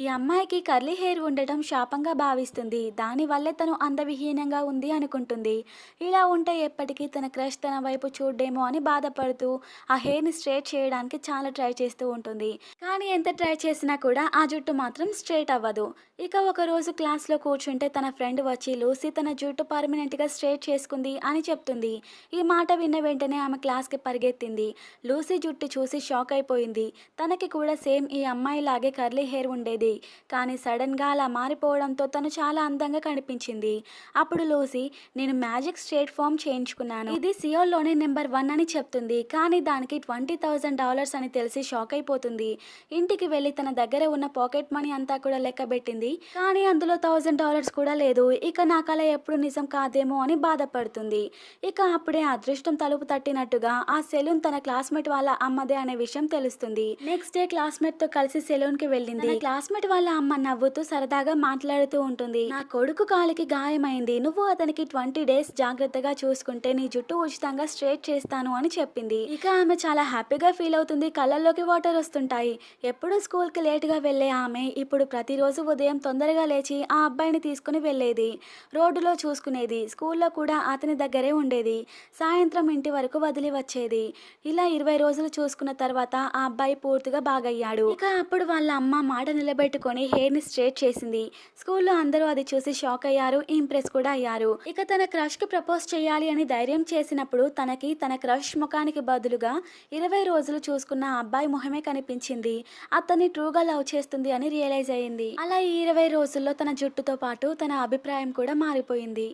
ఈ అమ్మాయికి curly hair ఉండటం శాపంగా భావిస్తుంది. దానివల్లే తను అందవిహీనంగా ఉంది అనుకుంటుంది. ఇలా ఉంటే ఎప్పటికీ తన క్రష్ తన వైపు చూడ్డేమో అని బాధపడుతూ ఆ హెయిర్‌ని స్ట్రెయిట్ చేయడానికి చాలా ట్రై చేస్తూ ఉంటుంది. కానీ ఎంత ట్రై చేసినా కూడా ఆ జుట్టు మాత్రం స్ట్రెయిట్ అవ్వదు. ఇక ఒకరోజు క్లాస్‌లో కూర్చుంటే తన ఫ్రెండ్ వచ్చి లూసీ తన జుట్టు పర్మనెంట్‌గా స్ట్రెయిట్ చేసుకుంది అని చెప్తుంది. ఈ మాట విన్న వెంటనే ఆమె క్లాస్‌కి పరిగెత్తింది. లూసీ జుట్టు చూసి షాక్ అయిపోయింది. తనకి కూడా సేమ్ ఈ అమ్మాయిలాగే కర్లీ హెయిర్ ఉండేది. కానీ సడన్‌గా అలా మారిపోవడంతో తను చాలా అందంగా కనిపించింది. అప్పుడు లూసీ, నేను మ్యాజిక్ స్ట్రెయిట్ ఫార్మ్ చేయించుకున్నాను. ఇది సియోల్‌లోనే నంబర్ 1 అని చెప్తుంది. కానీ దానికి $20,000 అని తెలిసి షాక్ అయిపోతుంది. ఇంటికి వెళ్లి తన దగ్గర ఉన్న పాకెట్ మనీ అంతా కూడా లెక్కబెట్టింది. కానీ అందులో $1000 కూడా లేదు. ఇక నా కల ఎప్పుడు నిజం కాదేమో అని బాధపడుతుంది. ఇక అప్పుడే అదృష్టం తలుపు తట్టినట్టుగా ఆ సెలూన్ తన క్లాస్‌మేట్ వాళ్ళ అమ్మదే అనే విషయం తెలుస్తుంది. నెక్స్ట్ డే క్లాస్‌మేట్‌తో కలిసి సెలూన్‌కి వెళ్ళింది. తన క్లాస్‌మేట్ వాళ్ళ అమ్మ నవ్వుతూ సరదాగా మాట్లాడుతూ ఉంటుంది. నా కొడుకు కాలికి గాయమైంది. నువ్వు అతనికి 20 డేస్ జాగ్రత్తగా చూసుకుంటే నీ జుట్టు ఉచితంగా స్ట్రెయిట్ చేస్తాను అని చెప్పింది. ఇక ఆమె చాలా హ్యాపీగా ఫీల్ అవుతుంది. కళ్ళల్లోకి వాటర్ వస్తుంటాయి. ఎప్పుడూ స్కూల్‌కి లేట్‌గా వెళ్ళే ఆమె ఇప్పుడు ప్రతిరోజు ఉదయం తొందరగా లేచి ఆ అబ్బాయిని తీసుకుని వెళ్ళేది. రోడ్డులో చూసుకునేది. స్కూల్‌లో కూడా అతని దగ్గరే ఉండేది. సాయంత్రం ఇంటి వరకు వదిలి వచ్చేది. ఇలా 20 రోజులు చూసుకున్న తర్వాత ఆ అబ్బాయి పూర్తిగా బాగయ్యాడు. ఇక అప్పుడు వాళ్ళ అమ్మ మాట నిలబెట్టుకొని హెయిర్‌ని స్ట్రెయిట్ చేసింది. స్కూల్‌లో అందరూ అది చూసి షాక్ అయ్యారు. ఇంప్రెస్ కూడా అయ్యారు. ఇక తన క్రష్‌కి ప్రపోజ్ చేయాలి అని ధైర్యం చేసినప్పుడు తనకి తన క్రష్ ముఖానికి బదులుగా 20 రోజులు చూసుకున్న ఆ అబ్బాయి మొహమే కనిపించింది. అతన్ని ట్రూగా లవ్ చేస్తుంది అని రియలైజ్ అయింది. అలా ఈ 20 రోజుల్లో తన జుట్టుతో పాటు తన అభిప్రాయం కూడా మారిపోయింది.